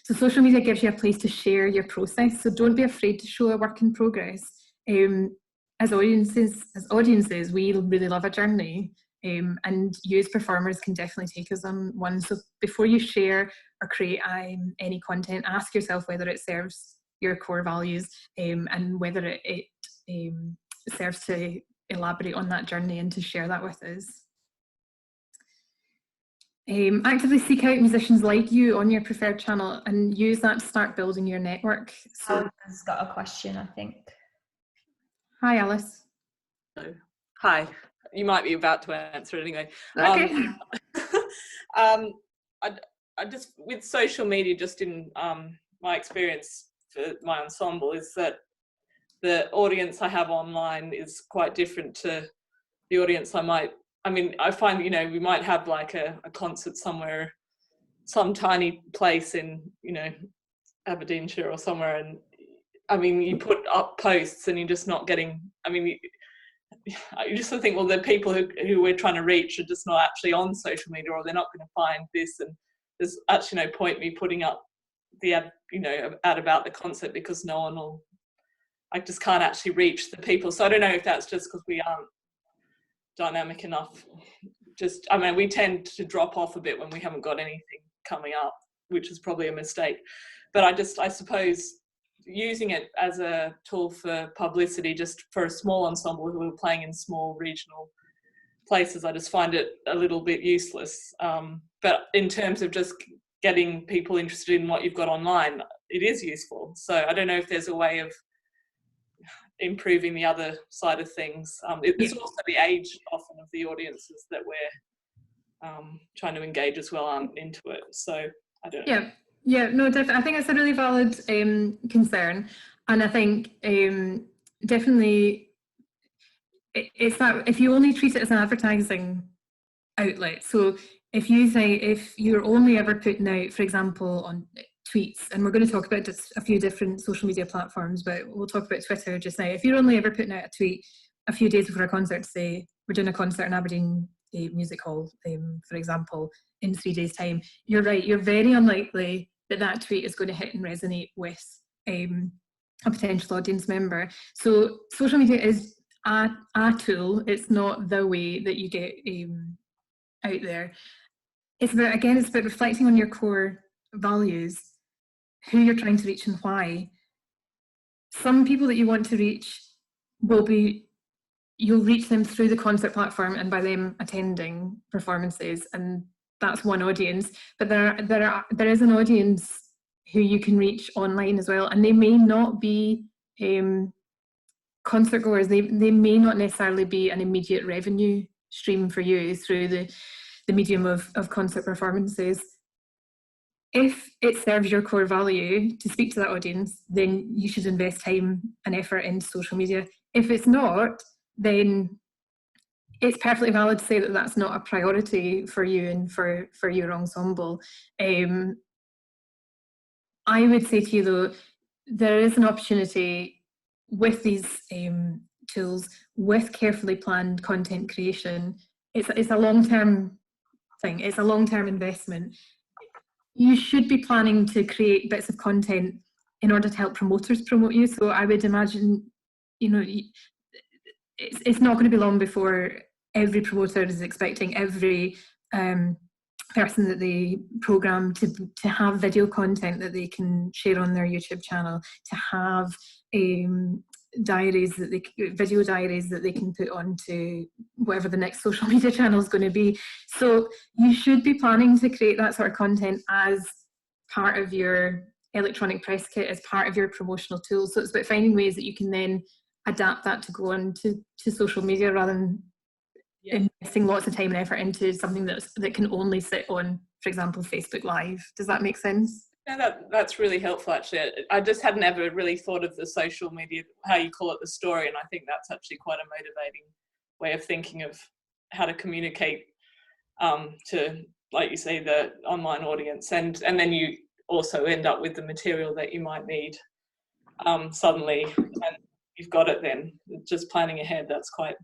So social media gives you a place to share your process. So don't be afraid to show a work in progress. As audiences, we really love a journey, and you as performers can definitely take us on one. So before you share or create any content, ask yourself whether it serves your core values and whether it serves to elaborate on that journey and to share that with us. Actively seek out musicians like you on your preferred channel and use that to start building your network. So, Alice has got a question, I think. Hi, Alice. Hi. You might be about to answer it anyway. Okay. I just, with social media, just in my experience for my ensemble, is that the audience I have online is quite different to the audience I find, you know, we might have like a concert somewhere, some tiny place in, you know, Aberdeenshire or somewhere, and I mean, you put up posts and you're just not getting, I mean, you just think, well, the people who we're trying to reach are just not actually on social media, or they're not going to find this, and there's actually no point me putting up the ad, you know, ad about the concert, because no one will, I just can't actually reach the people. So I don't know if that's just because we aren't dynamic enough. Just, I mean, we tend to drop off a bit when we haven't got anything coming up, which is probably a mistake. But I suppose using it as a tool for publicity, just for a small ensemble who are playing in small regional places, I just find it a little bit useless. But in terms of just getting people interested in what you've got online, it is useful. So I don't know if there's a way of improving the other side of things. It's also the age often of the audiences that we're trying to engage as well aren't into it. So I don't know. Yeah, no, definitely. I think it's a really valid concern, and I think definitely it's that if you only treat it as an advertising outlet. So if you're only ever putting out, for example, on tweets, and we're going to talk about just a few different social media platforms, but we'll talk about Twitter just now. If you're only ever putting out a tweet a few days before a concert to say we're doing a concert in Aberdeen Music Hall, for example, in 3 days' time, you're right, you're very unlikely that tweet is going to hit and resonate with a potential audience member. So social media is a tool. It's not the way that you get out there. It's about reflecting on your core values, who you're trying to reach and why. Some people that you want to reach you'll reach them through the concert platform and by them attending performances, and that's one audience. But there is an audience who you can reach online as well, and they may not be concert goers. They may not necessarily be an immediate revenue stream for you through the medium of concert performances. If it serves your core value to speak to that audience, then you should invest time and effort into social media. If it's not, then it's perfectly valid to say that that's not a priority for you and for your ensemble. I would say to you, though, there is an opportunity with these tools, with carefully planned content creation. It's a long-term thing. It's a long-term investment. You should be planning to create bits of content in order to help promoters promote you. So I would imagine, you know, it's not going to be long before every promoter is expecting every person that they program to have video content that they can share on their YouTube channel, to have video diaries that they can put onto whatever the next social media channel is going to be. So you should be planning to create that sort of content as part of your electronic press kit, as part of your promotional tools. So it's about finding ways that you can then adapt that to go on to social media, rather than investing lots of time and effort into something that can only sit on, for example, Facebook Live. Does that make sense? Yeah, that's really helpful, actually. I just hadn't ever really thought of the social media, how you call it, the story, and I think that's actually quite a motivating way of thinking of how to communicate to, like you say, the online audience, and then you also end up with the material that you might need suddenly, and you've got it then. Just planning ahead,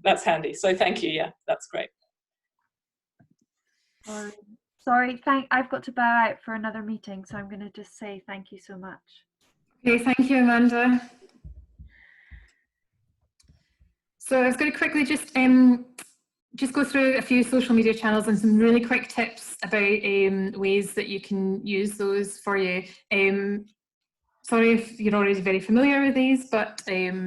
that's handy. So thank you. Yeah, that's great. Sorry, I've got to bow out for another meeting, so I'm going to just say thank you so much. Okay, thank you, Amanda. So I was going to quickly just go through a few social media channels and some really quick tips about ways that you can use those for you. Sorry if you're already very familiar with these, but yeah,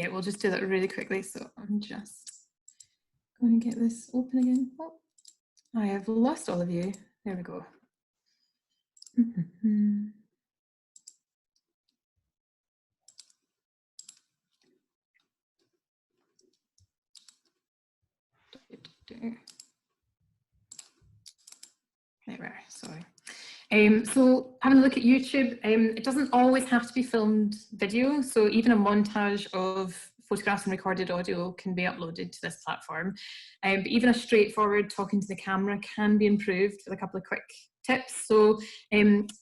we'll just do that really quickly. So I'm just going to get this open again. Oh, I have lost all of you. There we go. There we are, sorry. So having a look at YouTube, it doesn't always have to be filmed video. So even a montage of photographs and recorded audio can be uploaded to this platform. But even a straightforward talking to the camera can be improved with a couple of quick tips. So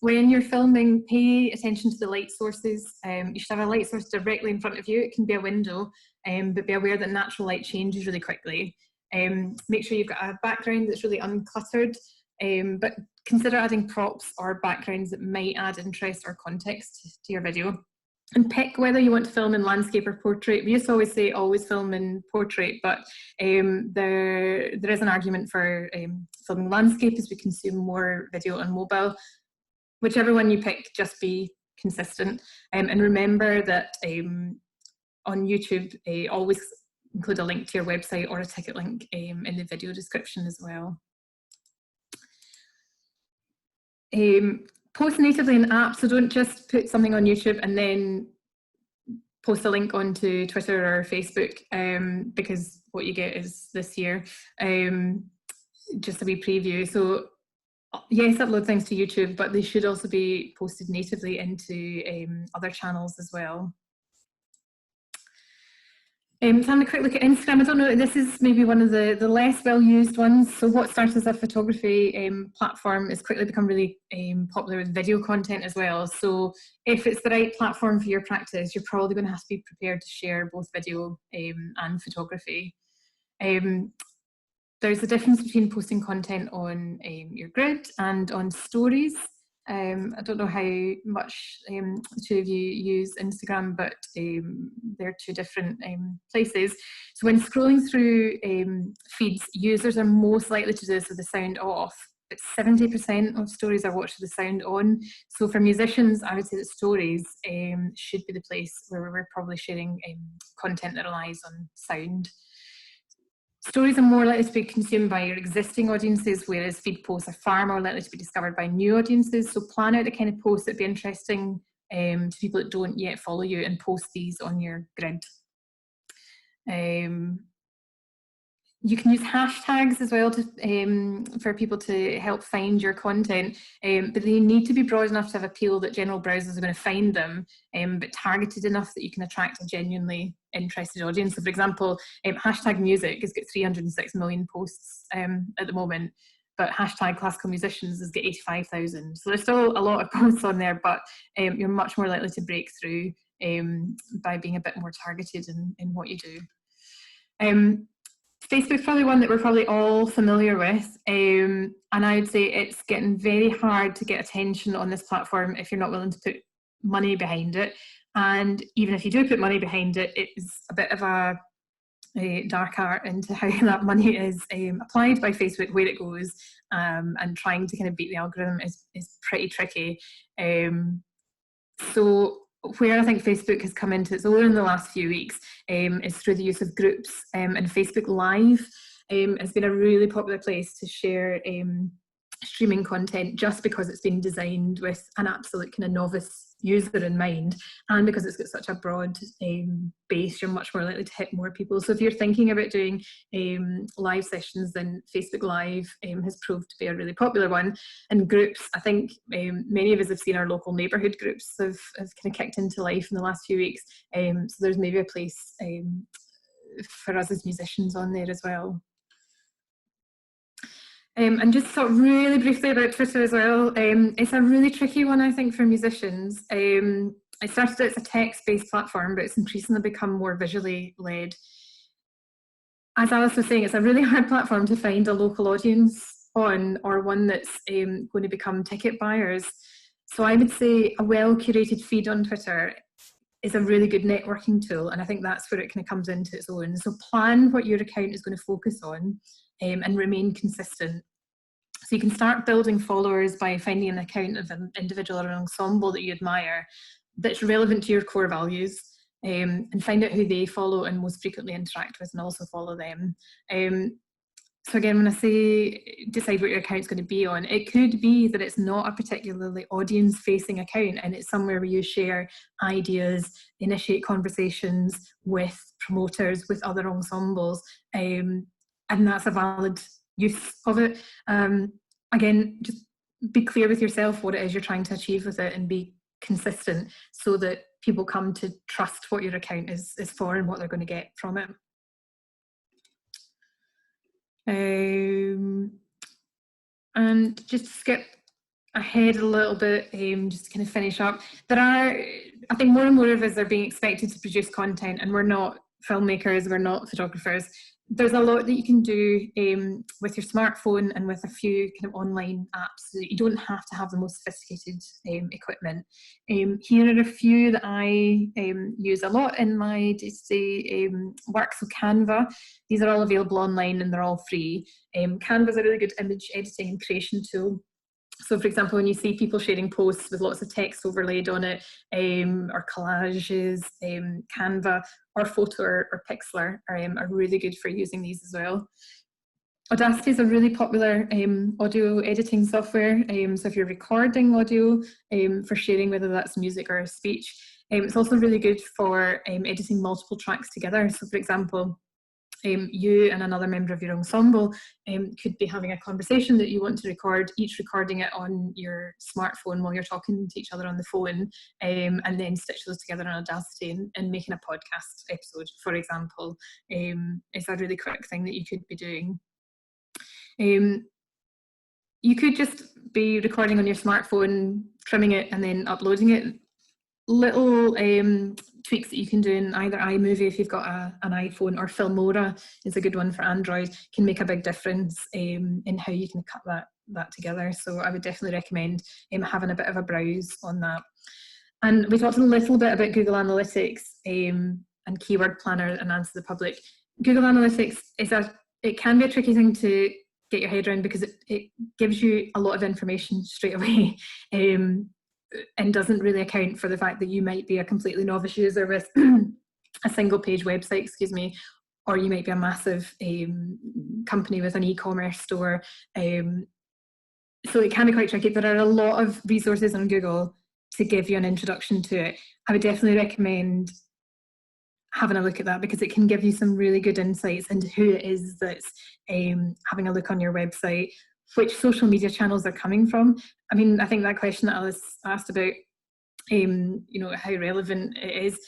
when you're filming, pay attention to the light sources. You should have a light source directly in front of you. It can be a window, but be aware that natural light changes really quickly. Make sure you've got a background that's really uncluttered, but consider adding props or backgrounds that might add interest or context to your video. And pick whether you want to film in landscape or portrait. We used to always say always film in portrait, but there is an argument for filming landscape as we consume more video on mobile. Whichever one you pick, just be consistent. And remember that on YouTube, always include a link to your website or a ticket link in the video description as well. Post natively in apps, so don't just put something on YouTube and then post a link onto Twitter or Facebook, because what you get is this here, just a wee preview. So yes, upload things to YouTube, but they should also be posted natively into other channels as well. So having a quick look at Instagram, I don't know, this is maybe one of the less well-used ones. So what started as a photography platform has quickly become really popular with video content as well. So if it's the right platform for your practice, you're probably going to have to be prepared to share both video and photography. There's a difference between posting content on your grid and on stories. I don't know how much the two of you use Instagram, but they're two different places. So when scrolling through feeds, users are most likely to do this with the sound off, but 70% of stories are watched with the sound on. So for musicians, I would say that stories should be the place where we're probably sharing content that relies on sound. Stories are more likely to be consumed by your existing audiences, whereas feed posts are far more likely to be discovered by new audiences. So plan out the kind of posts that be interesting to people that don't yet follow you and post these on your grid. You can use hashtags as well to, for people to help find your content, but they need to be broad enough to have appeal that general browsers are going to find them, but targeted enough that you can attract a genuinely interested audience. So for example, hashtag music has got 306 million posts at the moment, but hashtag classical musicians has got 85,000. So there's still a lot of posts on there, but you're much more likely to break through by being a bit more targeted in what you do. Facebook's probably one that we're probably all familiar with, and I would say it's getting very hard to get attention on this platform if you're not willing to put money behind it. And even if you do put money behind it, it's a bit of a dark art into how that money is applied by Facebook, where it goes, and trying to kind of beat the algorithm is pretty tricky. So where I think Facebook has come into its own in the last few weeks is through the use of groups, and Facebook Live has been a really popular place to share streaming content, just because it's been designed with an absolute kind of novice user in mind, and because it's got such a broad base, you're much more likely to hit more people. So if you're thinking about doing live sessions, then Facebook Live has proved to be a really popular one. And groups, I think many of us have seen our local neighbourhood groups have kind of kicked into life in the last few weeks. So there's maybe a place for us as musicians on there as well. And just sort of really briefly about Twitter as well, it's a really tricky one, I think, for musicians. It started as a text-based platform, but it's increasingly become more visually led. As Alice was saying, it's a really hard platform to find a local audience on, or one that's going to become ticket buyers. So I would say a well-curated feed on Twitter is a really good networking tool, and I think that's where it kind of comes into its own. So plan what your account is going to focus on, and remain consistent. So you can start building followers by finding an account of an individual or an ensemble that you admire that's relevant to your core values, and find out who they follow and most frequently interact with, and also follow them. So again, when I say decide what your account's going to be on, it could be that it's not a particularly audience-facing account, and it's somewhere where you share ideas, initiate conversations with promoters, with other ensembles, and that's a valid use of it. Again, just be clear with yourself what it is you're trying to achieve with it, and be consistent so that people come to trust what your account is for and what they're going to get from it. And just to skip ahead a little bit, just to kind of finish up, there are, I think more and more of us are being expected to produce content, and we're not filmmakers, we're not photographers. There's a lot that you can do with your smartphone and with a few kind of online apps, so that you don't have to have the most sophisticated equipment. Here are a few that I use a lot in my day-to-day work. So Canva, these are all available online and they're all free. Canva is a really good image editing and creation tool. So for example, when you see people sharing posts with lots of text overlaid on it, or collages, Canva or Photo or Pixlr are really good for using these as well. Audacity is a really popular audio editing software. So if you're recording audio for sharing, whether that's music or speech, it's also really good for editing multiple tracks together. So for example, you and another member of your ensemble could be having a conversation that you want to record, each recording it on your smartphone while you're talking to each other on the phone, and then stitch those together on Audacity and making a podcast episode, for example, is a really quick thing that you could be doing. You could just be recording on your smartphone, trimming it and then uploading it. Little tweaks that you can do in either iMovie if you've got an iPhone, or Filmora is a good one for Android, can make a big difference in how you can cut that together. So I would definitely recommend having a bit of a browse on that. And we talked a little bit about Google Analytics and Keyword Planner and Answer the Public. Google Analytics it can be a tricky thing to get your head around, because it gives you a lot of information straight away. And doesn't really account for the fact that you might be a completely novice user with a single page website, or you might be a massive company with an e-commerce store. So it can be quite tricky. There are a lot of resources on Google to give you an introduction to it. I would definitely recommend having a look at that, because it can give you some really good insights into who it is that's having a look on your website, which social media channels are coming from. I mean, I think that question that Alice asked about, how relevant it is,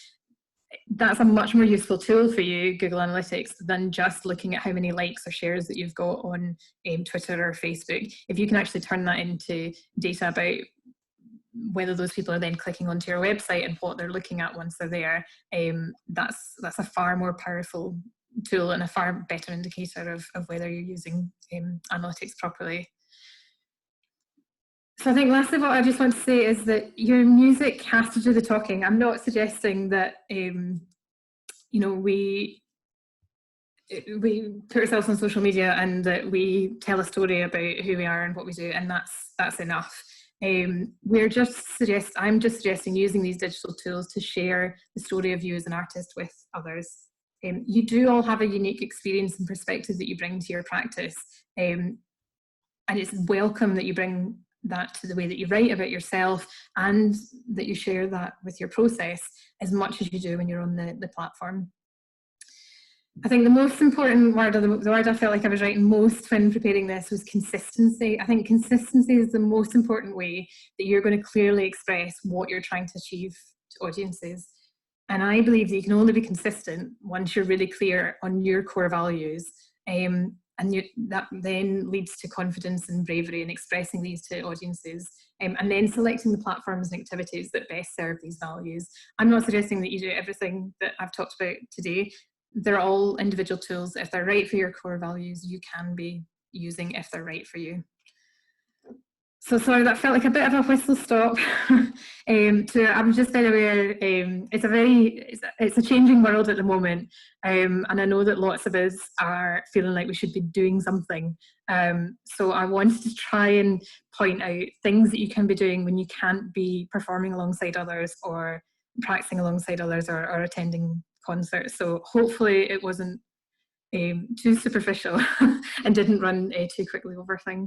that's a much more useful tool for you, Google Analytics, than just looking at how many likes or shares that you've got on Twitter or Facebook. If you can actually turn that into data about whether those people are then clicking onto your website and what they're looking at once they're there, that's a far more powerful tool and a far better indicator of whether you're using analytics properly. So I think lastly what I just want to say is that your music has to do the talking. I'm not suggesting that we put ourselves on social media and that we tell a story about who we are and what we do, and that's enough. I'm just suggesting using these digital tools to share the story of you as an artist with others. You do all have a unique experience and perspective that you bring to your practice, and it's welcome that you bring that to the way that you write about yourself, and that you share that with your process as much as you do when you're on the platform. I think the most important word, or the word I felt like I was writing most when preparing this, was consistency. I think consistency is the most important way that you're going to clearly express what you're trying to achieve to audiences. And I believe that you can only be consistent once you're really clear on your core values. That then leads to confidence and bravery in expressing these to audiences, and then selecting the platforms and activities that best serve these values. I'm not suggesting that you do everything that I've talked about today. They're all individual tools. If they're right for your core values, you can be using if they're right for you. So sorry, that felt like a bit of a whistle stop. I'm just very aware, it's a changing world at the moment, and I know that lots of us are feeling like we should be doing something. So I wanted to try and point out things that you can be doing when you can't be performing alongside others, or practicing alongside others, or attending concerts. So hopefully it wasn't too superficial and didn't run too quickly over things.